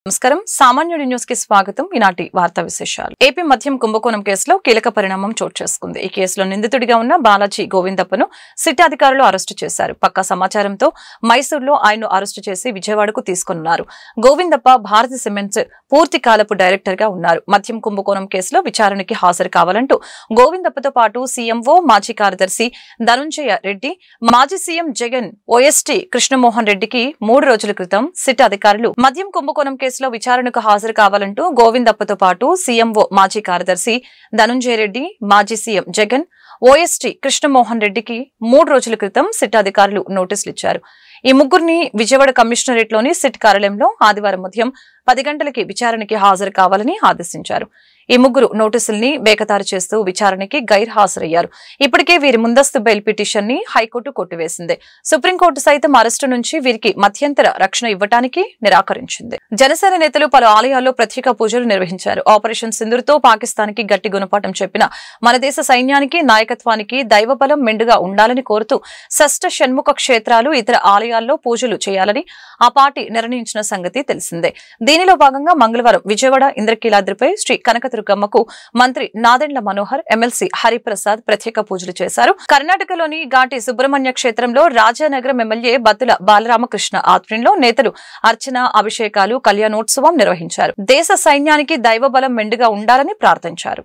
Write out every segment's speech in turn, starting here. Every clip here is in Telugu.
నమస్కారం సామాన్యుడి న్యూస్ కి స్వాగతం. ఈనాటి వార్తా విశేషాలు. ఏపీ మద్యం కుంభకోణం కేసులో కీలక పరిణామం చోటు చేసుకుంది. ఈ కేసులో నిందితుడిగా ఉన్న బాలాజీ గోవిందప్పను సిట్ అధికారులు అరెస్టు చేశారు. పక్కా సమాచారంతో మైసూరులో ఆయన్ను అరెస్టు చేసి విజయవాడకు తీసుకున్నారు. గోవిందప్ప భారతి సిమెంట్స్ పూర్తి కాలపు డైరెక్టర్ గా ఉన్నారు. మద్యం కుంభకోణం కేసులో విచారణకి హాజరు కావాలంటూ గోవిందప్పతో పాటు సీఎంఓ మాజీ కార్యదర్శి ధనుంజయ రెడ్డి, మాజీ సీఎం జగన్, ఓఎస్టీ కృష్ణమోహన్ రెడ్డికి 3 రోజుల క్రితం సిట్ అధికారులు మద్యం కుంభకోణం కేసులో విచారణకు హాజరు కావాలంటూ గోవిందప్పతో పాటు సీఎంఓ మాజీ కార్యదర్శి ధనుంజయ రెడ్డి, మాజీ సీఎం జగన్, ఓఎస్టీ కృష్ణమోహన్ రెడ్డికి 3 రోజుల క్రితం సిట్ అధికారులు నోటీసులు ఇచ్చారు. ఈ ముగ్గురిని విజయవాడ కమిషనరేట్లోని సిట్ కార్యాలయంలో ఆదివారం ఉదయం 10 గంటలకి విచారణకి హాజరు కావాలని ఆదేశించారు. ఈ ముగ్గురు నోటీసుల్ని బేఖతారు చేస్తూ విచారణకి గైర్హాజరయ్యారు. ఇప్పటికే వీరి ముందస్తు బెయిల్ పిటిషన్ ని హైకోర్టు కొట్టివేసింది. సుప్రీంకోర్టు సైతం అరెస్టు నుంచి వీరికి మధ్యంతర రక్షణ ఇవ్వడానికి నిరాకరించింది. జనసేన నేతలు పలు ఆలయాల్లో ప్రత్యేక పూజలు నిర్వహించారు. ఆపరేషన్ సింధూర్తో పాకిస్తాన్ కి గట్టి గుణపాఠం చెప్పిన మన దేశ సైన్యానికి, నాయకత్వానికి దైవబలం మెండుగా ఉండాలని కోరుతూ షష్ఠ షణ్ముఖ క్షేత్రాలు, ఇతర ఆలయాల్లో పూజలు చేయాలని ఆ పార్టీ నిర్ణయించిన సంగతి తెలిసిందే. దీనిలో భాగంగా మంగళవారం విజయవాడ ఇంద్రకీలాద్రిపై శ్రీ కనకదుర్గమ్మకు మంత్రి నాదెండ్ల మనోహర్, ఎమ్మెల్సీ హరిప్రసాద్ ప్రత్యేక పూజలు చేశారు. కర్ణాటకలోని ఘాటి సుబ్రహ్మణ్య క్షేత్రంలో రాజానగరం ఎమ్మెల్యే బత్తుల బాలరామకృష్ణ ఆధ్వర్యంలో నేతలు అర్చన, అభిషేకాలు, కళ్యాణోత్సవం నిర్వహించారు. దేశ సైన్యానికి దైవబలం మెండుగా ఉండాలని ప్రార్థించారు.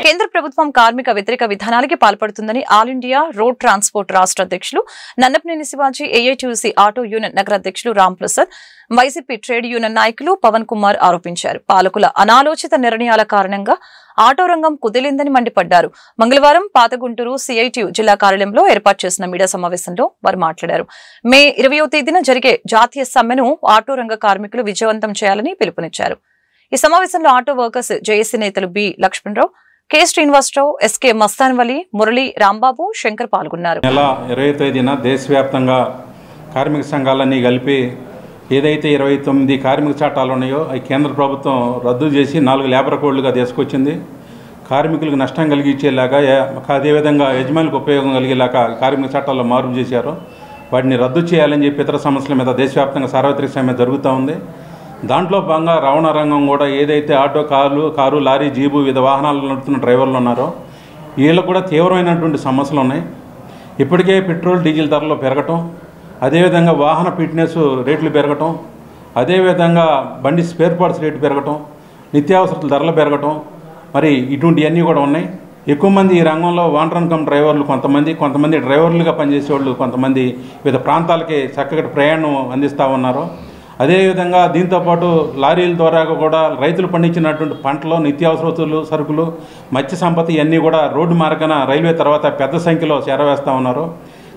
కేంద్ర ప్రభుత్వం కార్మిక వ్యతిరేక విధానాలకి పాల్పడుతుందని ఆల్ ఇండియా రోడ్ ట్రాన్స్పోర్ట్ రాష్ట్ర అధ్యక్షులు Nannapaneni Shivaji, AITUC auto union నగర అధ్యక్షులు Ram Prasad, YCP trade union నాయకులు పవన్ కుమార్ ఆరోపించారు. పాలకుల అనాలోచిత నిర్ణయాల కారణంగా ఆటో రంగం కుదిలిందని మండిపడ్డారు. మంగళవారం పాత గుంటూరు సిఐటియు జిల్లా కార్యాలయంలో ఏర్పాటు చేసిన మీడియా సమావేశంలో వారు మాట్లాడారు. మే 20వ తేదీన జరిగే జాతీయ సమ్మెను ఆటో రంగ కార్మికులు విజయవంతం చేయాలని పిలుపునిచ్చారు. ఈ సమావేశంలో ఆటో వర్కర్స్ జేఏసీ నేతలు B Lakshmanarao, K Srinivasarao, SK Mastanvali, Murali, Rambabu, Shankar పాల్గొన్నారు. నెల 20వ తేదీన దేశవ్యాప్తంగా కార్మిక సంఘాలన్నీ కలిపి ఏదైతే 29 కార్మిక చట్టాలు ఉన్నాయో అవి కేంద్ర ప్రభుత్వం రద్దు చేసి 4 లేబర్ కోడ్లుగా తీసుకొచ్చింది. కార్మికులకు నష్టం కలిగించేలాగా, అదేవిధంగా యజమానికి ఉపయోగం కలిగేలాగా కార్మిక చట్టాల్లో మార్పు చేశారు. వాటిని రద్దు చేయాలని చెప్పి ఇతర సమస్యల మీద దేశవ్యాప్తంగా సార్వత్రిక సమ్మె జరుగుతూ ఉంది. దాంట్లో భాగంగా రవాణా రంగం కూడా ఏదైతే ఆటో, కారు, లారీ, జీబు వివిధ వాహనాలు నడుపుతున్న డ్రైవర్లు ఉన్నారో వీళ్ళకు కూడా తీవ్రమైనటువంటి సమస్యలు ఉన్నాయి. ఇప్పటికే పెట్రోల్, డీజిల్ ధరలు పెరగటం, అదేవిధంగా వాహన ఫిట్నెస్ రేట్లు పెరగటం, అదేవిధంగా బండి స్పేర్ పార్ట్స్ రేటు పెరగటం, నిత్యావసరాల ధరలు పెరగటం, మరి ఇటువంటివన్నీ కూడా ఉన్నాయి. ఎక్కువ మంది ఈ రంగంలో వాంటర్ కమ్ డ్రైవర్లు కొంతమంది డ్రైవర్లుగా పనిచేసేవాళ్ళు కొంతమంది వివిధ ప్రాంతాలకి చక్కటి ప్రయాణం అందిస్తూ ఉన్నారు. అదేవిధంగా దీంతోపాటు లారీల ద్వారా కూడా రైతులు పండించినటువంటి పంటలు, నిత్యావసర వస్తువులు, సరుకులు, మత్స్య సంపద ఇవన్నీ కూడా రోడ్డు మార్గాన రైల్వే తర్వాత పెద్ద సంఖ్యలో చేరవేస్తూ ఉన్నారు.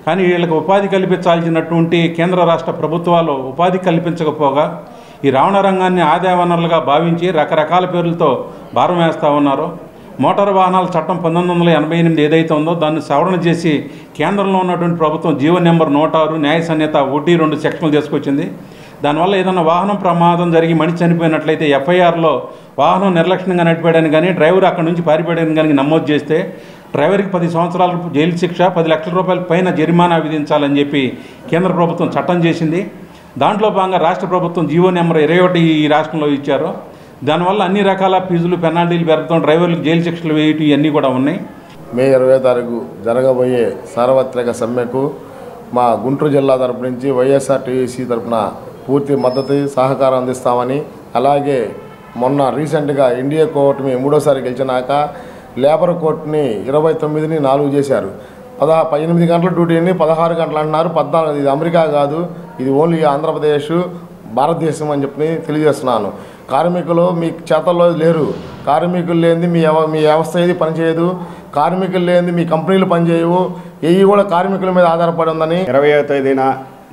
కానీ వీళ్ళకి ఉపాధి కల్పించాల్సినటువంటి కేంద్ర రాష్ట్ర ప్రభుత్వాలు ఉపాధి కల్పించకపోగా ఈ రవాణా రంగాన్ని ఆదాయ వనరులుగా భావించి రకరకాల పేర్లతో భారం వేస్తూ ఉన్నారు. మోటారు వాహనాల చట్టం 1988 ఏదైతే ఉందో దాన్ని సవరణ చేసి కేంద్రంలో ఉన్నటువంటి ప్రభుత్వం జీవో నెంబర్ 106 న్యాయ సంహిత 1-2 సెక్షన్లు తీసుకొచ్చింది. దానివల్ల ఏదైనా వాహనం ప్రమాదం జరిగి మనిషి చనిపోయినట్లయితే ఎఫ్ఐఆర్లో వాహనం నిర్లక్ష్యంగా నడిపాడని కానీ డ్రైవర్ అక్కడి నుంచి పారిపోయాడని కానీ నమోదు చేస్తే డ్రైవర్కి 10 సంవత్సరాల జైలు శిక్ష, 10 లక్షల రూపాయల పైన జరిమానా విధించాలని చెప్పి కేంద్ర ప్రభుత్వం చట్టం చేసింది. దాంట్లో భాగంగా రాష్ట్ర ప్రభుత్వం జీవో నెంబర్ 21 ఈ రాష్ట్రంలో ఇచ్చారు. దానివల్ల అన్ని రకాల ఫీజులు పెనాల్టీలు పెరగడం, డ్రైవర్లకు జైలు శిక్షలు వేయటం ఇవన్నీ కూడా ఉన్నాయి. మే 20వ తారీఖు జరగబోయే సార్వత్రిక సమ్మెకు మా గుంటూరు జిల్లా తరపు నుంచి వైఎస్ఆర్టీసీ తరపున పూర్తి మద్దతు సహకారం అందిస్తామని, అలాగే మొన్న రీసెంట్గా ఎన్డీఏ కూటమి 3వసారి గెలిచినాక లేబర్ కోర్టుని 29ని 4 చేశారు. 18 గంటల డ్యూటీని 16 గంటలు అంటున్నారు. 14. ఇది అమెరికా కాదు, ఇది ఓన్లీ ఆంధ్రప్రదేశ్ భారతదేశం అని చెప్పి తెలియజేస్తున్నాను. కార్మికులు మీ చేతల్లో లేరు. కార్మికులు లేనిది మీ వ్యవస్థ ఏది పనిచేయదు. కార్మికులు లేనిది మీ కంపెనీలు పనిచేయవు. ఏవి కూడా కార్మికుల మీద ఆధారపడి ఉందని 20వ తేదీన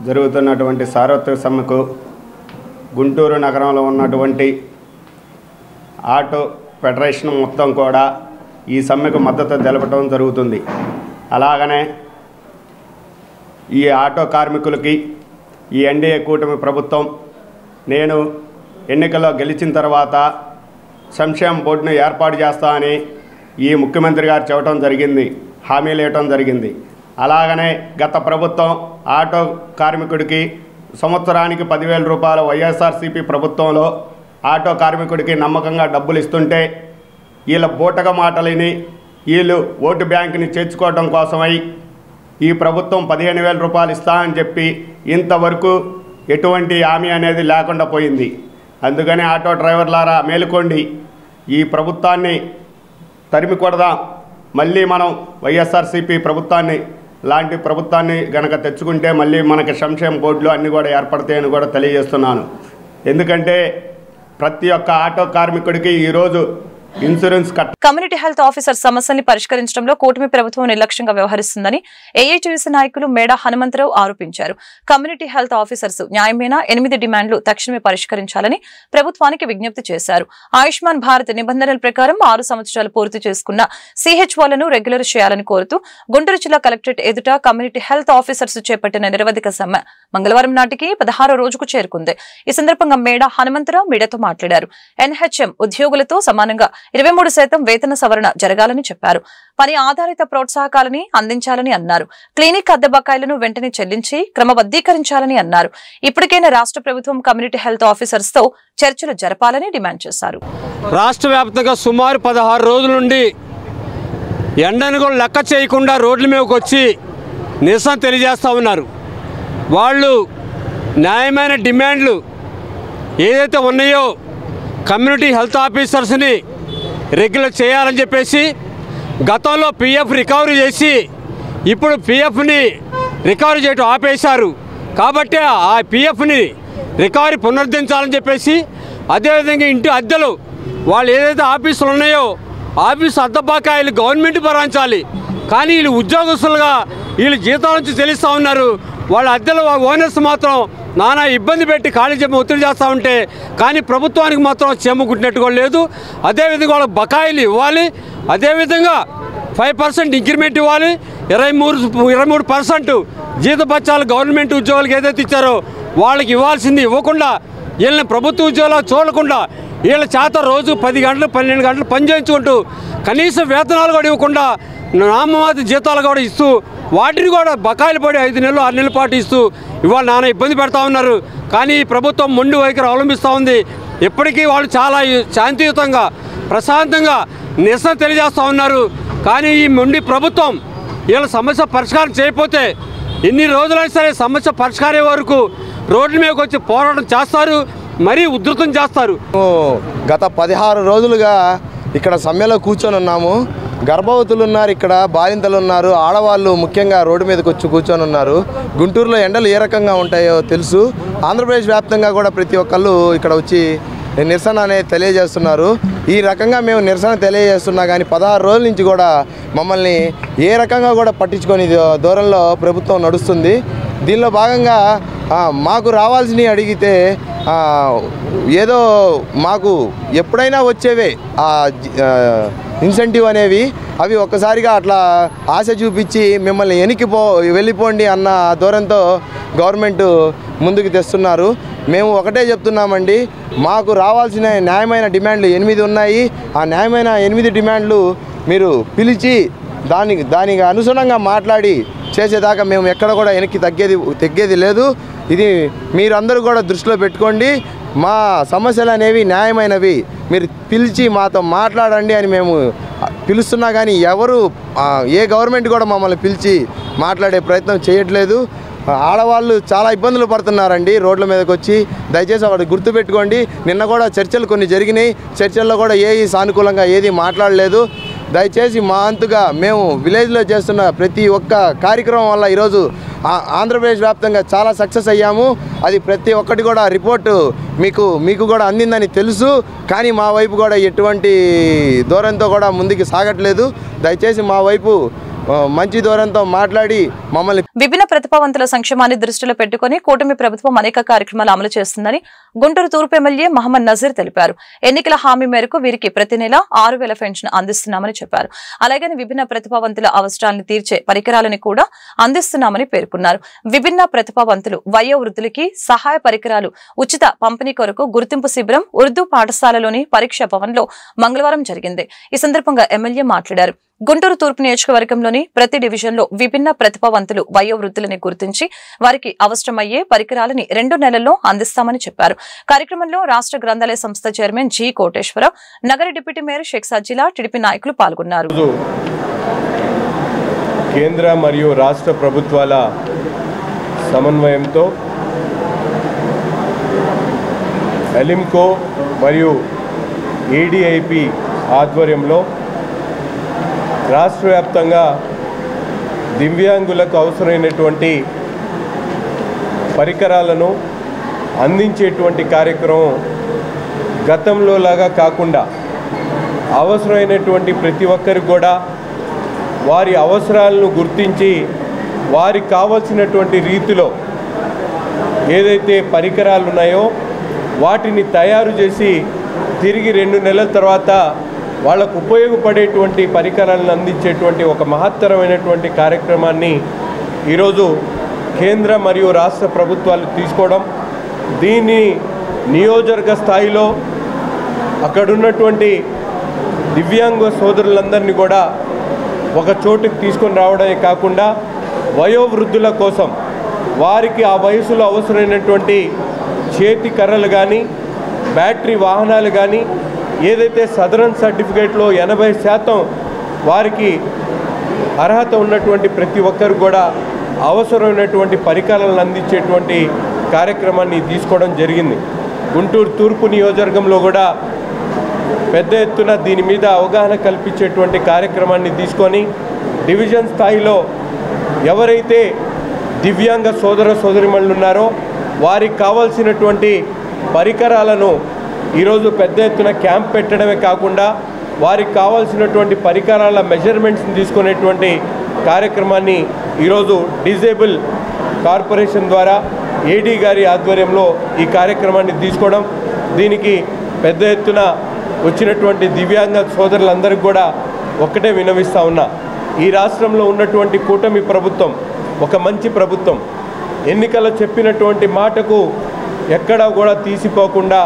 జరుగుతున్నటువంటి సార్వత్రిక సమ్మెకు గుంటూరు నగరంలో ఉన్నటువంటి ఆటో ఫెడరేషన్ మొత్తం కూడా ఈ సమ్మెకు మద్దతు తెలపడం జరుగుతుంది. అలాగనే ఈ ఆటో కార్మికులకి ఈ ఎన్డీఏ కూటమి ప్రభుత్వం నేను ఎన్నికల్లో గెలిచిన తర్వాత సంక్షేమ బోర్డును ఏర్పాటు చేస్తామని ఈ ముఖ్యమంత్రి గారు చెప్పడం జరిగింది, హామీలు ఇవ్వటం జరిగింది. అలాగనే గత ప్రభుత్వం ఆటో కార్మికుడికి సంవత్సరానికి 10,000 రూపాయలు వైఎస్ఆర్సీపీ ప్రభుత్వంలో ఆటో కార్మికుడికి నమ్మకంగా డబ్బులు ఇస్తుంటే వీళ్ళ బూటక మాటలని వీళ్ళు ఓటు బ్యాంకుని చేర్చుకోవడం కోసమై ఈ ప్రభుత్వం 15,000 రూపాయలు ఇస్తా అని చెప్పి ఇంతవరకు ఎటువంటి హామీ అనేది లేకుండా పోయింది. అందుకని ఆటో డ్రైవర్లారా మేలుకోండి, ఈ ప్రభుత్వాన్ని తరిమి కొడదాం. మళ్ళీ మనం వైఎస్ఆర్సీపీ ప్రభుత్వాన్ని లాంటి ప్రభుత్వాన్ని గనక తెచ్చుకుంటే మళ్ళీ మనకి సంక్షేమ బోర్డులు అన్నీ కూడా ఏర్పడతాయని కూడా తెలియజేస్తున్నాను. ఎందుకంటే ప్రతి ఒక్క ఆటో కార్మికుడికి ఈరోజు ఇన్సూరెన్స్ కమ్యూనిటీ హెల్త్ ఆఫీసర్ సమస్యని పరిష్కరించడంలో కూటమి ప్రభుత్వం నిర్లక్ష్యంగా వ్యవహరిస్తుందని ఏఐటీయూసీ నాయకులు మేడా హనుమంతరావు ఆరోపించారు. కమ్యూనిటీ హెల్త్ ఆఫీసర్స్ న్యాయమైన 8 డిమాండ్లు తక్షణమే పరిష్కరించాలని ప్రభుత్వానికి విజ్ఞప్తి చేశారు. ఆయుష్మాన్ భారత్ నిబంధనల ప్రకారం 6 సంవత్సరాలు పూర్తి చేసుకున్న సిహెచ్ఓలను రెగ్యులర్ చేయాలని కోరుతూ గుంటూరు జిల్లా కలెక్టరేట్ ఎదుట కమ్యూనిటీ హెల్త్ ఆఫీసర్స్ చేపట్టిన నిరవధిక సమ్మె మంగళవారం నాటికి 16వ రోజుకు చేరుకుంది. ఈ సందర్భంగా మేడా హనుమంతరావు మీడియాతో మాట్లాడారు. ఎన్హెచ్ఎం ఉద్యోగులతో సమానంగా 23% వేతన సవరణ జరగాలని చెప్పారు. పని ఆధారిత ప్రోత్సాహకాలని అందించాలని అన్నారు. క్లినిక్ అద్దె బకాయిలను వెంటనే చెల్లించి క్రమబద్దీకరించాలని అన్నారు. ఇప్పటికైనా రాష్ట్ర ప్రభుత్వం కమ్యూనిటీ హెల్త్ ఆఫీసర్స్ తో చర్చలు జరపాలని డిమాండ్ చేశారు. రాష్ట్ర వ్యాప్తంగా సుమారు 16 రోజుల నుండి ఎండను కూడా లెక్క చేయకుండా రోడ్ల మీదకి వచ్చి నిరసన తెలియజేస్తూ ఉన్నారు. వాళ్ళు న్యాయమైన డిమాండ్లు ఏదైతే ఉన్నాయో కమ్యూనిటీ హెల్త్ ఆఫీసర్స్ని రెగ్యులర్ చేయాలని చెప్పేసి గతంలో పిఎఫ్ రికవరీ చేసి ఇప్పుడు పిఎఫ్ని రికవరీ చేయడం ఆపేశారు. కాబట్టి ఆ పిఎఫ్ని రికవరీ పునరుద్ధరించాలని చెప్పేసి, అదేవిధంగా ఇంటి అద్దెలు వాళ్ళు ఏదైతే ఆఫీసులు ఉన్నాయో ఆఫీసు అద్దె బకాయిలు గవర్నమెంట్ భరించాలి. కానీ వీళ్ళు ఉద్యోగస్తులుగా వీళ్ళు జీతాల నుంచి చెల్లిస్తూ ఉన్నారు. వాళ్ళ అద్దెలు ఓనర్స్ మాత్రం నానా ఇబ్బంది పెట్టి ఖాళీ చెప్పి ఒత్తిడి చేస్తూ ఉంటే కానీ ప్రభుత్వానికి మాత్రం చెమ్ము కుట్టినట్టుగా లేదు. అదేవిధంగా వాళ్ళకి బకాయిలు ఇవ్వాలి. అదేవిధంగా 5% ఇంక్రిమెంట్ ఇవ్వాలి. 23% జీతపత్యాలు గవర్నమెంట్ ఉద్యోగులకు ఏదైతే ఇచ్చారో వాళ్ళకి ఇవ్వాల్సింది ఇవ్వకుండా వీళ్ళని ప్రభుత్వ ఉద్యోగాలు చూడకుండా వీళ్ళ చేత రోజు 10 గంటలు 12 గంటలు పనిచేయించుకుంటూ కనీస వేతనాలు కూడా ఇవ్వకుండా నామమాత్ర జీతాలు కూడా ఇస్తూ వాటిని కూడా బకాయిలు పడి 5 నెలలు 6 నెలల పాటు ఇస్తూ ఇవాళ నానా ఇబ్బంది పెడతా ఉన్నారు. కానీ ప్రభుత్వం మొండి వైఖరి అవలంబిస్తూ ఉంది. ఇప్పటికీ వాళ్ళు చాలా శాంతియుతంగా ప్రశాంతంగా నిరసన తెలియజేస్తూ ఉన్నారు. కానీ ఈ మొండి ప్రభుత్వం వీళ్ళ సమస్య పరిష్కారం చేయకపోతే ఎన్ని రోజులైనా సరే సమస్య పరిష్కారం వరకు రోడ్ల మీదకి వచ్చి పోరాటం చేస్తారు, మరీ ఉధృతం చేస్తారు. గత 16 రోజులుగా ఇక్కడ సమ్మెలో కూర్చొని ఉన్నాము. గర్భవతులు ఉన్నారు, ఇక్కడ బాలింతలు ఉన్నారు, ఆడవాళ్ళు ముఖ్యంగా రోడ్డు మీదకి వచ్చి కూర్చొని ఉన్నారు. గుంటూరులో ఎండలు ఏ రకంగా ఉంటాయో తెలుసు. ఆంధ్రప్రదేశ్ వ్యాప్తంగా కూడా ప్రతి ఒక్కళ్ళు ఇక్కడ వచ్చి నిరసన అనేది తెలియజేస్తున్నారు. ఈ రకంగా మేము నిరసన తెలియజేస్తున్నా కానీ 16 రోజుల నుంచి కూడా మమ్మల్ని ఏ రకంగా కూడా పట్టించుకొని దూరంలో ప్రభుత్వం నడుస్తుంది. దీనిలో భాగంగా మాకు రావాల్సినవి అడిగితే ఏదో మాకు ఎప్పుడైనా వచ్చేవే ఇన్సెంటివ్ అనేవి, అవి ఒక్కసారిగా అట్లా ఆశ చూపించి మిమ్మల్ని వెళ్ళిపోండి అన్న ధోరణితో గవర్నమెంట్ ముందుకు తెస్తున్నారు. మేము ఒకటే చెప్తున్నామండి, మాకు రావాల్సిన న్యాయమైన డిమాండ్లు 8 ఉన్నాయి. ఆ న్యాయమైన 8 డిమాండ్లు మీరు పిలిచి దానికి అనుగుణంగా మాట్లాడి చేసేదాకా మేము ఎక్కడ కూడా వెనక్కి తగ్గేది లేదు. ఇది మీరందరూ కూడా దృష్టిలో పెట్టుకోండి. మా సమస్యలు అనేవి న్యాయమైనవి, మీరు పిలిచి మాతో మాట్లాడండి అని మేము పిలుస్తున్నా కానీ ఎవరు ఏ గవర్నమెంట్ కూడా మమ్మల్ని పిలిచి మాట్లాడే ప్రయత్నం చేయట్లేదు. ఆడవాళ్ళు చాలా ఇబ్బందులు పడుతున్నారండి రోడ్ల మీదకి వచ్చి. దయచేసి వాడు గుర్తుపెట్టుకోండి. నిన్న కూడా చర్చలు కొన్ని జరిగినాయి, చర్చల్లో కూడా ఏది సానుకూలంగా ఏది మాట్లాడలేదు. దయచేసి మా అంతుగా మేము విలేజ్లో చేస్తున్న ప్రతి ఒక్క కార్యక్రమం వల్ల ఈరోజు ఆంధ్రప్రదేశ్ వ్యాప్తంగా చాలా సక్సెస్ అయ్యాము. అది ప్రతి ఒక్కటి కూడా రిపోర్టు మీకు కూడా అందిందని తెలుసు. కానీ మా వైపు కూడా ఎటువంటి దూరంతో కూడా ముందుకు సాగట్లేదు. దయచేసి మా వైపు మంచి దూరంతో మాట్లాడి మమ్మల్ని. విభిన్న ప్రతిభావంతుల సంక్షేమాన్ని దృష్టిలో పెట్టుకుని కూటమి ప్రభుత్వం అనేక కార్యక్రమాలు అమలు చేస్తుందని గుంటూరు తూర్పు ఎమ్మెల్యే మహమ్మద్ నజీర్ తెలిపారు. ఎన్నికల హామీ మేరకు వీరికి ప్రతి నెల 6,000 పెన్షన్ అందిస్తున్నామని చెప్పారు. అలాగే విభిన్న ప్రతిభావంతుల అవసరాలను తీర్చే పరికరాలను కూడా అందిస్తున్నామని పేర్కొన్నారు. విభిన్న ప్రతిభావంతులు వయోవృద్ధులకి సహాయ పరికరాలు ఉచిత పంపిణీ కొరకు గుర్తింపు శిబిరం ఉర్దూ పాఠశాలలోని పరీక్ష భవన్లో మంగళవారం జరిగింది. ఈ సందర్భంగా ఎమ్మెల్యే మాట్లాడారు. గుంటూరు తూర్పు నియోజకవర్గంలోని ప్రతి డివిజన్లో విభిన్న ప్రతిభావంతులు వయోవృద్ధులని గుర్తించి వారికి అవసరమయ్యే పరికరాలని 2 నెలల్లో అందిస్తామని చెప్పారు. కార్యక్రమంలో రాష్ట్ర గ్రంథాలయ సంస్థ చైర్మన్ జి కోటేశ్వరరావు, నగర డిప్యూటీ మేయర్ షేక్ సజ్జిలా, టీడీపీ నాయకులు పాల్గొన్నారు. కేంద్ర మరియు రాష్ట్ర ప్రభుత్వాల సమన్వయంతో ఎలిమ్కో మరియు ఏడీఐపీ ఆధ్వర్యంలో రాష్ట్ర వ్యాప్తంగా దివ్యాంగులకు అవసరమైనటువంటి పరికరాలను అందించేటువంటి కార్యక్రమం గతంలో లాగా కాకుండా అవసరమైనటువంటి ప్రతి ఒక్కరికి కూడా వారి అవసరాలను గుర్తించి వారికి కావాల్సినటువంటి రీతిలో ఏదైతే పరికరాలు ఉన్నాయో వాటిని తయారు చేసి తిరిగి 2 నెలల తర్వాత వాళ్ళకు ఉపయోగపడేటువంటి పరికరాలను అందించేటువంటి ఒక మహత్తరమైనటువంటి కార్యక్రమాన్ని ఈరోజు కేంద్ర మరియు రాష్ట్ర ప్రభుత్వాలు తీసుకోవడం, దీన్ని నియోజకవర్గ స్థాయిలో అక్కడున్నటువంటి దివ్యాంగ సోదరులందరినీ కూడా ఒక చోటుకు తీసుకొని రావడమే కాకుండా వయోవృద్ధుల కోసం వారికి ఆ వయసులో అవసరమైనటువంటి చేతి కర్రలు కానీ బ్యాటరీ వాహనాలు కానీ ఏదైతే సదరన్ సర్టిఫికేట్లో 80% వారికి అర్హత ఉన్నటువంటి ప్రతి ఒక్కరు కూడా అవసరమైనటువంటి పరికరాలను అందించేటువంటి కార్యక్రమాన్ని తీసుకోవడం జరిగింది. గుంటూరు తూర్పు నియోజకవర్గంలో కూడా పెద్ద ఎత్తున దీని మీద అవగాహన కల్పించేటువంటి కార్యక్రమాన్ని తీసుకొని డివిజన్ స్థాయిలో ఎవరైతే దివ్యాంగ సోదరిమణులు ఉన్నారో వారికి కావాల్సినటువంటి పరికరాలను ఈరోజు పెద్ద ఎత్తున క్యాంప్ పెట్టడమే కాకుండా వారికి కావాల్సినటువంటి పరికరాల మెజర్మెంట్స్ని తీసుకునేటువంటి కార్యక్రమాన్ని ఈరోజు డిజేబుల్ కార్పొరేషన్ ద్వారా ఏడీ గారి ఆధ్వర్యంలో ఈ కార్యక్రమాన్ని తీసుకోవడం, దీనికి పెద్ద ఎత్తున వచ్చినటువంటి దివ్యాంగ సోదరులందరికీ కూడా ఒక్కటే విన్నవిస్తా ఉన్నా, ఈ రాష్ట్రంలో ఉన్నటువంటి కూటమి ప్రభుత్వం ఒక మంచి ప్రభుత్వం. ఎన్నికల్లో చెప్పినటువంటి మాటకు ఎక్కడా కూడా తీసిపోకుండా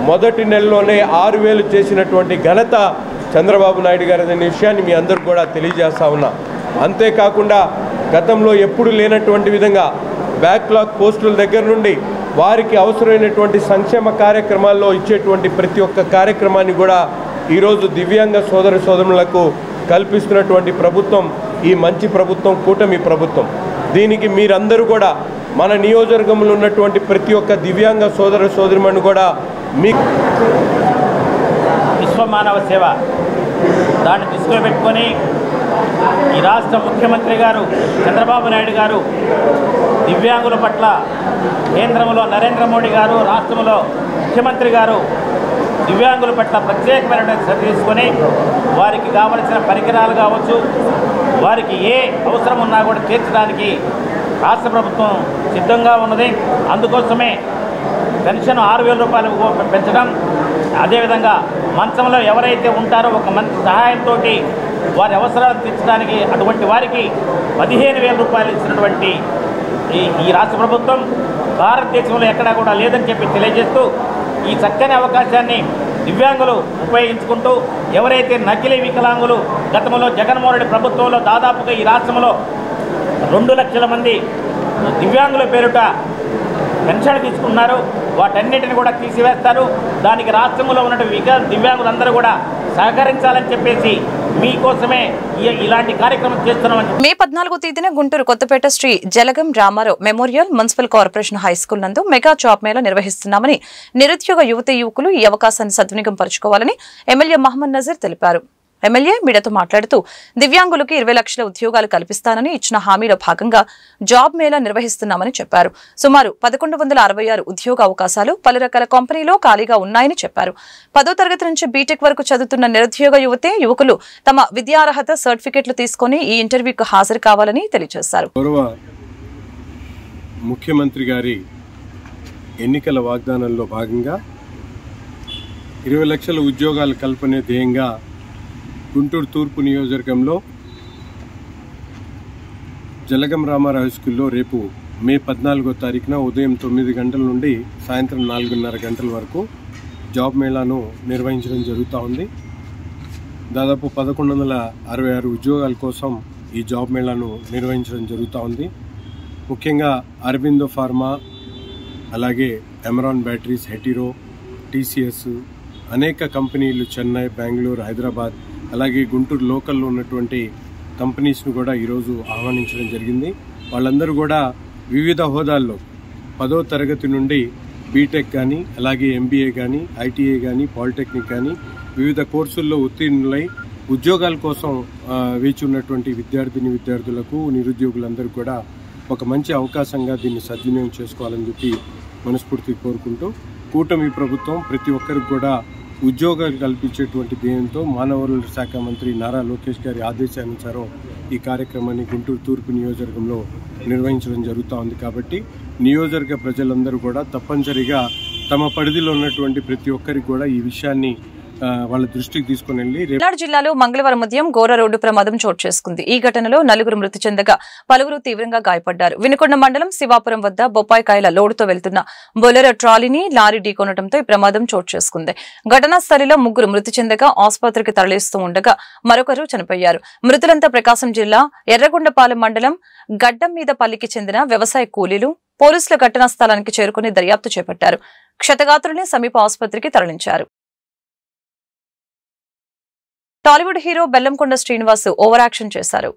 మొదటి నెలలోనే 6,000 చేసినటువంటి ఘనత చంద్రబాబు నాయుడు గారి అనే విషయాన్ని మీ అందరూ కూడా తెలియజేస్తా ఉన్నా. అంతేకాకుండా గతంలో ఎప్పుడు లేనటువంటి విధంగా బ్యాక్లాగ్ పోస్టుల దగ్గర నుండి వారికి అవసరమైనటువంటి సంక్షేమ కార్యక్రమాల్లో ఇచ్చేటువంటి ప్రతి ఒక్క కార్యక్రమాన్ని కూడా ఈరోజు దివ్యాంగ సోదరులకు కల్పిస్తున్నటువంటి ప్రభుత్వం ఈ మంచి ప్రభుత్వం, కూటమి ప్రభుత్వం. దీనికి మీరందరూ కూడా మన నియోజకవర్గంలో ఉన్నటువంటి ప్రతి ఒక్క దివ్యాంగ సోదరిమణి కూడా మీ విశ్వమానవ సేవ దాన్ని దృష్టిలో పెట్టుకొని ఈ రాష్ట్ర ముఖ్యమంత్రి గారు చంద్రబాబు నాయుడు గారు దివ్యాంగుల పట్ల కేంద్రంలో నరేంద్ర మోడీ గారు, రాష్ట్రంలో ముఖ్యమంత్రి గారు దివ్యాంగుల పట్ల ప్రత్యేకమైన శ్రద్ధ తీసుకొని వారికి కావలసిన పరికరాలు కావచ్చు, వారికి ఏ అవసరం ఉన్నా కూడా తీర్చడానికి రాష్ట్ర ప్రభుత్వం సిద్ధంగా ఉన్నది. అందుకోసమే పెన్షన్ 6,000 రూపాయలు పెంచడం, అదేవిధంగా మంచంలో ఎవరైతే ఉంటారో ఒక మంచి సహాయంతో వారి అవసరాలు తీర్చడానికి అటువంటి వారికి 15,000 రూపాయలు ఇచ్చినటువంటి ఈ రాష్ట్ర ప్రభుత్వం భారతదేశంలో ఎక్కడా కూడా లేదని చెప్పి తెలియజేస్తూ ఈ చక్కని అవకాశాన్ని దివ్యాంగులు ఉపయోగించుకుంటూ ఎవరైతే నకిలీ వికలాంగులు గతంలో జగన్మోహన్ రెడ్డి ప్రభుత్వంలో దాదాపుగా ఈ రాష్ట్రంలో 2 లక్షల మంది దివ్యాంగుల పేరుట పెన్షన్ తీసుకున్నారు. వాటన్నిటిని కూడా తీసివేస్తారు. దానికి రాష్ట్రంలో ఉన్నటువంటి దివ్యాంగులందరూ కూడా సహకరించాలని చెప్పేసి మీకోసమే ఇలాంటి కార్యక్రమం చేస్తున్నామని. మే 14వ తేదీన Guntur Kothapeta Sri Jalagam Ramarao memorial municipal corporation high school నందు మెగా జాబ్ మేళా నిర్వహిస్తున్నామని నిరుద్యోగ యువతీయువకులు ఈ అవకాశాన్ని సద్వినియోగం పరచుకోవాలని ఎమ్మెల్యే మహమ్మద్ నజీర్ తెలిపారు. ఎమ్మెల్యే మీడియాతో మాట్లాడుతూ దివ్యాంగులకు 20 లక్షల ఉద్యోగాలు కల్పిస్తానని ఇచ్చిన హామీలో భాగంగా జాబ్ మేళా నిర్వహిస్తున్నామని చెప్పారు. సుమారు 1166 ఉద్యోగ అవకాశాలు పలు రకాల కంపెనీలో ఖాళీగా ఉన్నాయని చెప్పారు. 10వ తరగతి నుంచి బీటెక్ వరకు చదువుతున్న నిరుద్యోగ యువకులు తమ విద్యార్హత సర్టిఫికెట్లు తీసుకుని ఈ ఇంటర్వ్యూకు హాజరు కావాలని తెలియజేశారు. ముఖ్యమంత్రి గారి ఎన్నికల వాగ్దానంలో భాగంగా 20 లక్షల ఉద్యోగాల కల్పనే ధ్యేయంగా గుంటూరు తూర్పు నియోజకవర్గంలో జలగం రామారావు హై స్కూల్లో రేపు మే 14వ తారీఖున ఉదయం 9 గంటల నుండి సాయంత్రం 4:30 గంటల వరకు జాబ్ మేళాను నిర్వహించడం జరుగుతూ ఉంది. దాదాపు 1166 ఉద్యోగాల కోసం ఈ జాబ్ మేళాను నిర్వహించడం జరుగుతూ ఉంది. ముఖ్యంగా అరబిందో ఫార్మా, అలాగే ఎమరాన్ బ్యాటరీస్, హెటిరో, టీసీఎస్, అనేక కంపెనీలు చెన్నై, బెంగళూరు, హైదరాబాద్, అలాగే గుంటూరు లోకల్లో ఉన్నటువంటి కంపెనీస్ను కూడా ఈరోజు ఆహ్వానించడం జరిగింది. వాళ్ళందరూ కూడా వివిధ హోదాల్లో 10వ తరగతి నుండి బీటెక్ కానీ, అలాగే ఎంబీఏ కానీ, ఐటీఐ కానీ, పాలిటెక్నిక్ కానీ వివిధ కోర్సుల్లో ఉత్తీర్ణులై ఉద్యోగాల కోసం వేచి ఉన్నటువంటి విద్యార్థులకు, నిరుద్యోగులందరూ కూడా ఒక మంచి అవకాశంగా దీన్ని సద్వినియోగం చేసుకోవాలని చెప్పి మనస్ఫూర్తిగా కోరుకుంటూ, కూటమి ప్రభుత్వం ప్రతి ఒక్కరికి కూడా ఉద్యోగాలు కల్పించేటువంటి ధ్యేయంతో మానవ వనరుల శాఖ మంత్రి నారా లోకేష్ గారి ఆదేశానుసారం ఈ కార్యక్రమాన్ని గుంటూరు తూర్పు నియోజకవర్గంలో నిర్వహించడం జరుగుతూ ఉంది. కాబట్టి నియోజకవర్గ ప్రజలందరూ కూడా తప్పనిసరిగా తమ పరిధిలో ఉన్నటువంటి ప్రతి ఒక్కరికి కూడా ఈ విషయాన్ని వాళ్ళ దృష్టికి తీసుకుని వెళ్లి. పల్నాడు జిల్లాలో మంగళవారం ఉదయం ఘోర రోడ్డు ప్రమాదం చోటు చేసుకుంది. ఈ ఘటనలో 4 మృతి చెందగా పలువురు తీవ్రంగా గాయపడ్డారు. వినుకొండ మండలం శివాపురం వద్ద బొప్పాయికాయల లోడుతో వెళ్తున్న బొలెరో ట్రాలీని లారీ ఢీకొనడంతో ఈ ప్రమాదం చోటు చేసుకుంది. ఘటనా స్థలిలో 3 మృతి చెందగా ఆసుపత్రికి తరలిస్తూ ఉండగా మరొకరు చనిపోయారు. మృతులంతా ప్రకాశం జిల్లా ఎర్రగొండపాలెం మండలం గడ్డం మీద పల్లికి చెందిన వ్యవసాయ కూలీలు. పోలీసులు ఘటనా స్థలానికి చేరుకుని దర్యాప్తు చేపట్టారు. క్షతగాత్రుల్ని సమీప ఆసుపత్రికి తరలించారు. Tollywood hero Bellamkonda Srinivas over action చేశారు.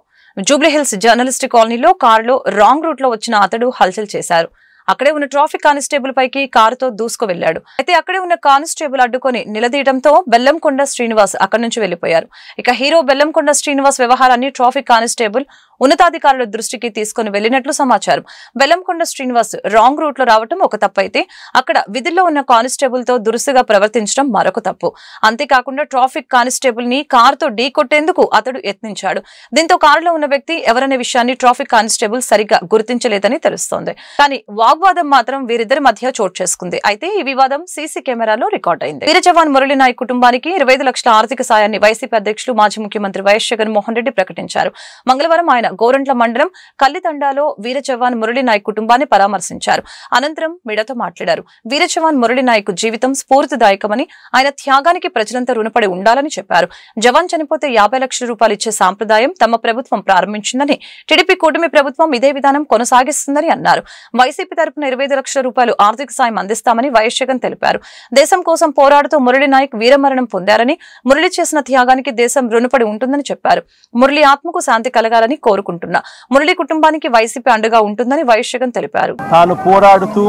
జూబ్లీహిల్స్ జర్నలిస్ట్ కాలనీలో కారులో రాంగ్ రూట్ లో వచ్చిన అతడు హల్చల్ చేశారు. అక్కడే ఉన్న ట్రాఫిక్ కానిస్టేబుల్ పైకి కారుతో దూసుకు వెళ్లాడు. అయితే అక్కడే ఉన్న కానిస్టేబుల్ అడ్డుకొని నిలదీయడంతో బెల్లంకొండ శ్రీనివాస్ అక్కడి నుంచి వెళ్లిపోయారు. ఇక హీరో బెల్లంకొండ శ్రీనివాస్ వ్యవహారాన్ని ట్రాఫిక్ కానిస్టేబుల్ ఉన్నతాధికారుల దృష్టికి తీసుకుని వెళ్లినట్లు సమాచారం. బెల్లంకొండ శ్రీనివాస్ రాంగ్ రూట్ లో రావటం ఒక తప్పు అయితే అక్కడ విధుల్లో ఉన్న కానిస్టేబుల్ తో దురుసుగా ప్రవర్తించడం మరొక తప్పు. అంతేకాకుండా ట్రాఫిక్ కానిస్టేబుల్ ని కారుతో ఢీకొట్టేందుకు అతడు యత్నించాడు. దీంతో కారులో ఉన్న వ్యక్తి ఎవరనే విషయాన్ని ట్రాఫిక్ కానిస్టేబుల్ సరిగ్గా గుర్తించలేదని తెలుస్తోంది. కానీ వాగ్వాదం మాత్రం వీరిద్దరి మధ్య చోటు చేసుకుంది. అయితే ఈ వివాదం సీసీ కెమెరాలో రికార్డ్ అయింది. వీర జవాన్ మురళీ నాయక్ కుటుంబానికి 25 లక్షల ఆర్థిక సాయాన్ని వైసీపీ అధ్యక్షులు మాజీ ముఖ్యమంత్రి వైఎస్ జగన్మోహన్ రెడ్డి ప్రకటించారు. మంగళవారం ఆయన గోరంట్ల మండలం కల్లితండాలో వీర జవాన్ మురళీ నాయక్ కుటుంబాన్ని పరామర్శించారు. అనంతరం మీడియాతో మాట్లాడారు. వీర జవాన్ మురళీ నాయక్ జీవితం స్ఫూర్తిదాయకమని, ఆయన త్యాగానికి ప్రజలంతా రుణపడి ఉండాలని చెప్పారు. జవాన్ చనిపోతే 50 లక్షల రూపాయలు ఇచ్చే సాంప్రదాయం తమ ప్రభుత్వం ప్రారంభించిందని, టీడీపీ కూటమి ప్రభుత్వం ఇదే విధానం కొనసాగిస్తుందని అన్నారు. వైసీపీ తరపున 25 లక్షల రూపాయలు ఆర్థిక సాయం అందిస్తామని వైఎస్ జగన్ తెలిపారు. దేశం కోసం పోరాడుతూ మురళీ నాయక్ వీరమరణం పొందారని, మురళి చేసిన త్యాగానికి దేశం రుణపడి ఉంటుందని చెప్పారు. మురళి ఆత్మకు శాంతి కలగాలని కోరుకుంటున్నా. మురళి కుటుంబానికి వైసీపీ అండగా ఉంటుందని వైఎస్ జగన్ తెలిపారు. తాను పోరాడుతూ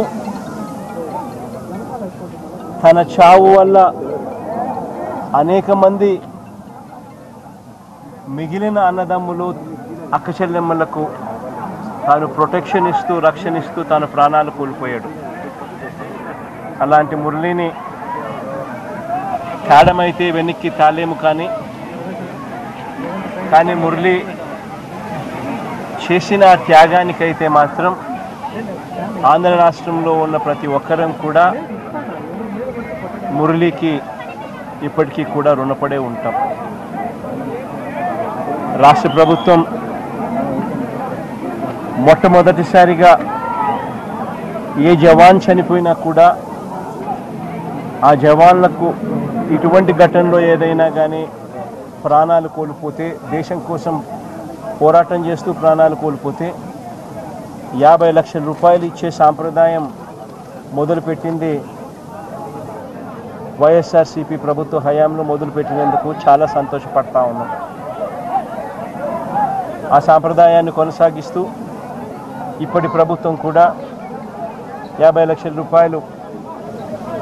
తన చావు వల్ల అనేక మంది మిగిలిన అన్నదమ్ములు, అక్కచెల్లెమ్మలకు తాను ప్రొటెక్షన్ ఇస్తూ, రక్షణ ఇస్తూ తాను ప్రాణాలు కోల్పోయాడు. అలాంటి మురళిని కాడమైతే వెనక్కి తాలేము, కానీ మురళి చేసిన త్యాగానికైతే మాత్రం ఆంధ్ర రాష్ట్రంలో ఉన్న ప్రతి ఒక్కరం కూడా మురళికి ఇప్పటికీ కూడా రుణపడే ఉంటాం. రాష్ట్ర ప్రభుత్వం మొట్టమొదటిసారిగా ఏ జవాన్ చనిపోయినా కూడా ఆ జవాన్లకు ఇటువంటి ఘటనలో ఏదైనా కానీ ప్రాణాలు కోల్పోతే, దేశం కోసం పోరాటం చేస్తూ ప్రాణాలు కోల్పోతే 50 లక్షల రూపాయలు ఇచ్చే సాంప్రదాయం మొదలుపెట్టింది వైఎస్ఆర్సీపీ ప్రభుత్వ హయాంలో మొదలుపెట్టినందుకు చాలా సంతోషపడతా ఉన్నాం. ఆ సాంప్రదాయాన్ని కొనసాగిస్తూ ఇప్పటి ప్రభుత్వం కూడా 50 లక్షల రూపాయలు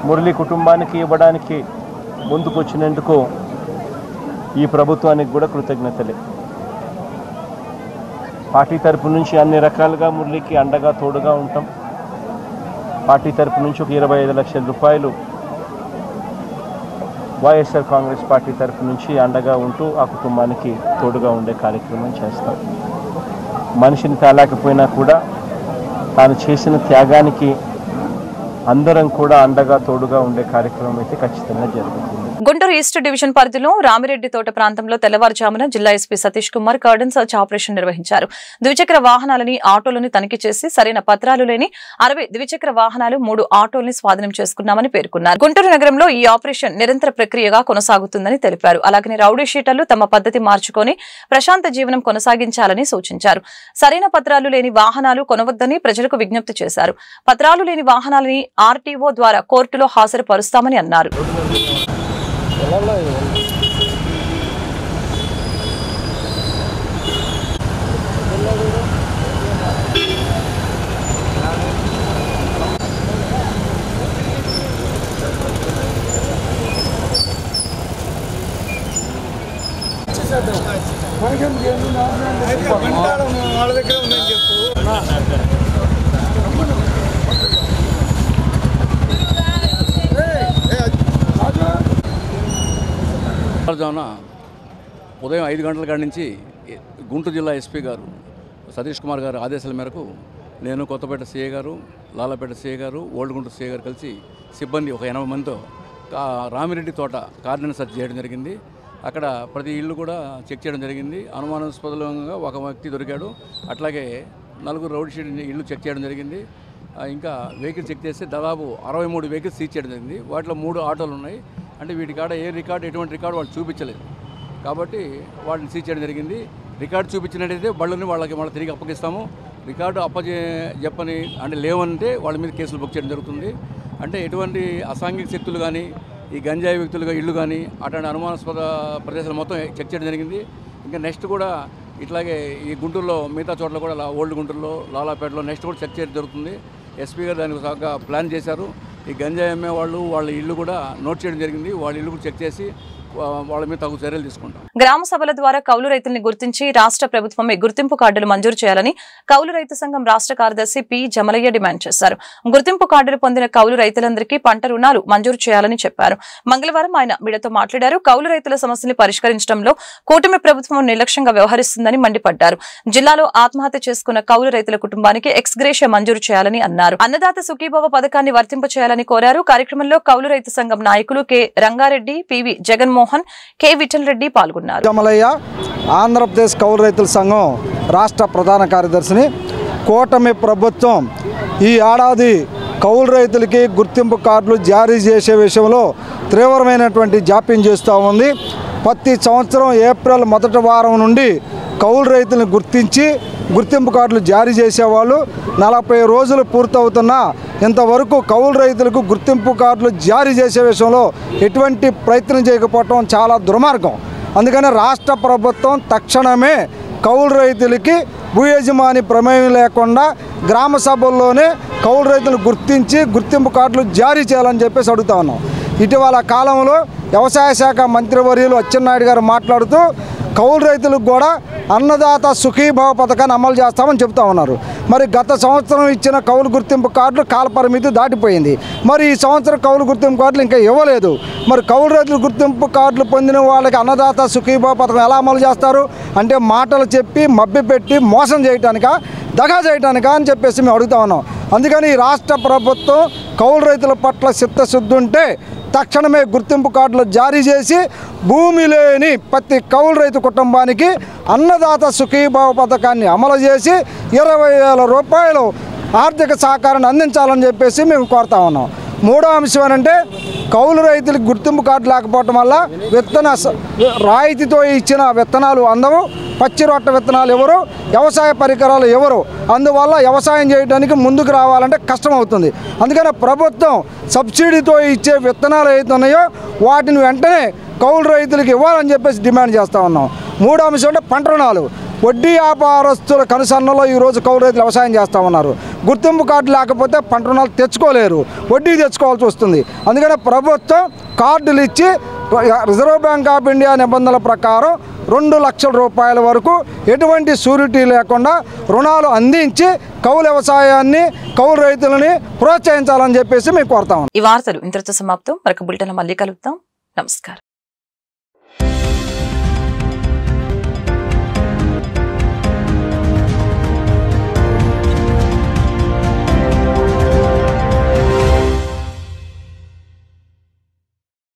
మురళి కుటుంబానికి ఇవ్వడానికి ముందుకొచ్చినందుకు ఈ ప్రభుత్వానికి కూడా కృతజ్ఞతలే. పార్టీ తరపు నుంచి అన్ని రకాలుగా మురళికి అండగా తోడుగా ఉంటాం. పార్టీ తరపు నుంచి ఒక 25 లక్షల రూపాయలు వైఎస్ఆర్ కాంగ్రెస్ పార్టీ తరపు నుంచి అండగా ఉంటూ ఆ కుటుంబానికి తోడుగా ఉండే కార్యక్రమం చేస్తాం. మనిషిని తేలేకపోయినా కూడా తాను చేసిన త్యాగానికి అందరం కూడా అండగా తోడుగా ఉండే కార్యక్రమం అయితే ఖచ్చితంగా జరుగుతుంది. గుంటూరు ఈస్ట్ డివిజన్ పరిధిలో రామిరెడ్డి తోట ప్రాంతంలో తెల్లవారుజామున జిల్లా SP Satish Kumar cordon search operation నిర్వహించారు. ద్విచక్ర వాహనాలని ఆటోలను తనిఖీ చేసి సరైన పత్రాలు లేని 60 ద్విచక్ర వాహనాలు 3 ఆటోల్ని స్వాధీనం చేసుకున్నామని పేర్కొన్నారు. గుంటూరు నగరంలో ఈ ఆపరేషన్ నిరంతర ప్రక్రియగా కొనసాగుతుందని తెలిపారు. అలాగనే రౌడీ షీటర్లు తమ పద్ధతి మార్చుకొని ప్రశాంత జీవనం కొనసాగించాలని సూచించారు. సరైన పత్రాలు లేని వాహనాలు కొనవద్దని ప్రజలకు విజ్ఞప్తి చేశారు. పత్రాలు లేని వాహనాలని ఆర్టీఓ ద్వారా కోర్టులో హాజరుపరుస్తామని అన్నారు. ఉదయం 5 గంటల కాడి నుంచి గుంటూరు జిల్లా ఎస్పీ గారు సతీష్ కుమార్ గారు ఆదేశాల మేరకు నేను కొత్తపేట సిఐ గారు, లాలాపేట సిఐ గారు, ఓల్డ్ గుంటూరు సిఐ గారు కలిసి సిబ్బంది ఒక 80 మందితో రామిరెడ్డి తోట కార్డన్ సెర్చ్ చేయడం జరిగింది. అక్కడ ప్రతి ఇల్లు కూడా చెక్ చేయడం జరిగింది. అనుమానాస్పదంగా ఒక వ్యక్తి దొరికాడు. అట్లాగే 4 రౌడీ షీట్ ఇల్లు చెక్ చేయడం జరిగింది. ఇంకా వెహికల్ చెక్ చేస్తే దాదాపు 63 వెహికల్స్ సీజ్ చేయడం జరిగింది. వాటిలో 3 ఆటోలు ఉన్నాయి. అంటే వీటి కాడ ఏ రికార్డు ఎటువంటి రికార్డు వాళ్ళు చూపించలేదు కాబట్టి వాటిని సీజ్ చేయడం జరిగింది. రికార్డు చూపించినట్టయితే బళ్ళని వాళ్ళకి మళ్ళీ తిరిగి అప్పగిస్తాము. రికార్డు చెప్పని అంటే లేవంటే వాళ్ళ మీద కేసులు బుక్ చేయడం జరుగుతుంది. అంటే ఎటువంటి అసాంఘిక శక్తులు కానీ ఈ గంజాయి వ్యక్తులుగా ఇళ్ళు కానీ అటువంటి అనుమానాస్పద ప్రదేశాలు మొత్తం చెక్ చేయడం జరిగింది. ఇంకా నెక్స్ట్ కూడా ఇట్లాగే ఈ గుంటూరులో మిగతా చోట్ల కూడా ఓల్డ్ గుంటూరులో, లాలాపేటలో నెక్స్ట్ కూడా చెక్ చేయడం జరుగుతుంది. ఎస్పీ గారు దానికి చక్కగా ప్లాన్ చేశారు. ఈ గంజాయి అమ్మే వాళ్ళు వాళ్ళ ఇల్లు కూడా నోట్ చేయడం జరిగింది. వాళ్ళ ఇల్లు కూడా చెక్ చేసి వాళ్ళ మీద తగు చర్యలు తీసుకుంటాం. గ్రామ సభల ద్వారా కౌలు రైతుల్ని గుర్తించి రాష్ట్ర ప్రభుత్వమే గుర్తింపు కార్డులు మంజూరు చేయాలని కౌలు రైతు సంఘం రాష్ట్ర కార్యదర్శి పి జమలయ్య డిమాండ్ చేశారు. గుర్తింపు కార్డులు పొందిన కౌలు రైతులందరికీ పంట రుణాలు మంజూరు చేయాలని చెప్పారు. మంగళవారం ఆయన మీడియాతో మాట్లాడారు. కౌలు రైతుల సమస్యని పరిష్కరించడంలో కూటమి ప్రభుత్వం నిర్లక్ష్యంగా వ్యవహరిస్తుందని మండిపడ్డారు. జిల్లాలో ఆత్మహత్య చేసుకున్న కౌలు రైతుల కుటుంబానికి ఎక్స్గ్రేషియా మంజూరు చేయాలని అన్నారు. అన్నదాత సుఖీభవ పథకాన్ని వర్తింపచేయాలని కోరారు. కార్యక్రమంలో కౌలు రైతు సంఘం నాయకులు K Rangareddy, PV Jaganmohan, K Vithal Reddy పాల్గొన్నారు. జమలయ్య, ఆంధ్రప్రదేశ్ కౌలు రైతుల సంఘం రాష్ట్ర ప్రధాన కార్యదర్శిని. కూటమి ప్రభుత్వం ఈ ఏడాది కౌలు రైతులకి గుర్తింపు కార్డులు జారీ చేసే విషయంలో తీవ్రమైనటువంటి జాప్యం చేస్తూ ఉంది. ప్రతి సంవత్సరం ఏప్రిల్ మొదటి వారం నుండి కౌలు రైతులను గుర్తించి గుర్తింపు కార్డులు జారీ చేసేవాళ్ళు. 40 రోజులు పూర్తవుతున్నా ఇంతవరకు కౌలు రైతులకు గుర్తింపు కార్డులు జారీ చేసే విషయంలో ఎటువంటి ప్రయత్నం చేయకపోవటం చాలా దుర్మార్గం. అందుకని రాష్ట్ర ప్రభుత్వం తక్షణమే కౌలు రైతులకి భూ యజమాని ప్రమేయం లేకుండా గ్రామ సభల్లోనే కౌలు రైతులను గుర్తించి గుర్తింపు కార్డులు జారీ చేయాలని చెప్పేసి అడుగుతా ఉన్నాం. ఇటీవల కాలంలో వ్యవసాయ శాఖ మంత్రివర్యులు అచ్చెన్నాయుడు గారు మాట్లాడుతూ కౌలు రైతులకు కూడా అన్నదాత సుఖీభావ పథకాన్ని అమలు చేస్తామని చెప్తా ఉన్నారు. మరి గత సంవత్సరం ఇచ్చిన కౌలు గుర్తింపు కార్డులు కాలపరిమితి దాటిపోయింది. మరి ఈ సంవత్సరం కౌలు గుర్తింపు కార్డులు ఇంకా ఇవ్వలేదు. మరి కౌలు రైతులు గుర్తింపు కార్డులు పొందిన వాళ్ళకి అన్నదాత సుఖీభావ పథకం ఎలా అమలు చేస్తారు అంటే మాటలు చెప్పి మభ్యపెట్టి మోసం చేయడానికా, దగా చేయడానికా అని చెప్పేసి మేము అడుగుతా ఉన్నాం. అందుకని రాష్ట్ర ప్రభుత్వం కౌలు రైతుల పట్ల చిత్తశుద్ధి ఉంటే తక్షణమే గుర్తింపు కార్డులు జారీ చేసి భూమి లేని ప్రతి కౌలు రైతు కుటుంబానికి అన్నదాత సుఖీభావ పథకాన్ని అమలు చేసి 20,000 రూపాయలు ఆర్థిక సహకారాన్ని అందించాలని చెప్పేసి మేము కోరుతా ఉన్నాం. మూడో అంశం ఏంటంటే కౌలు రైతులకు గుర్తింపు కార్డు లేకపోవటం వల్ల రాయితీతో ఇచ్చిన విత్తనాలు అందవు, పచ్చి రొట్ట విత్తనాలు ఎవరు, వ్యవసాయ పరికరాలు ఎవరు, అందువల్ల వ్యవసాయం చేయడానికి ముందుకు రావాలంటే కష్టం అవుతుంది. అందుకని ప్రభుత్వం సబ్సిడీతో ఇచ్చే విత్తనాలు ఏదైతే ఉన్నాయో వాటిని వెంటనే కౌలు రైతులకు ఇవ్వాలని చెప్పేసి డిమాండ్ చేస్తూ ఉన్నాం. మూడో అంశం అంటే పంట రుణాలు. వడ్డీ వ్యాపారస్తుల కనుసన్నలో ఈరోజు కౌలు రైతులు వ్యవసాయం చేస్తూ ఉన్నారు. గుర్తింపు కార్డు లేకపోతే పంట రుణాలు తెచ్చుకోలేరు, వడ్డీ తెచ్చుకోవాల్సి వస్తుంది. అందుకని ప్రభుత్వం కార్డులు ఇచ్చి రిజర్వ్ బ్యాంక్ ఆఫ్ ఇండియా నిబంధనల ప్రకారం 2 లక్షల రూపాయల వరకు ఎటువంటి షూరిటీ లేకుండా రుణాలు అందించి కౌలు వ్యవసాయాన్ని, కౌలు రైతులని ప్రోత్సహించాలని చెప్పేసి మేము కోరుతాం. ఈ వార్తలు ఇంతటితో సమాప్తం. మరొక బులెటిన్లో మళ్ళీ కలుద్దాం. నమస్కారం.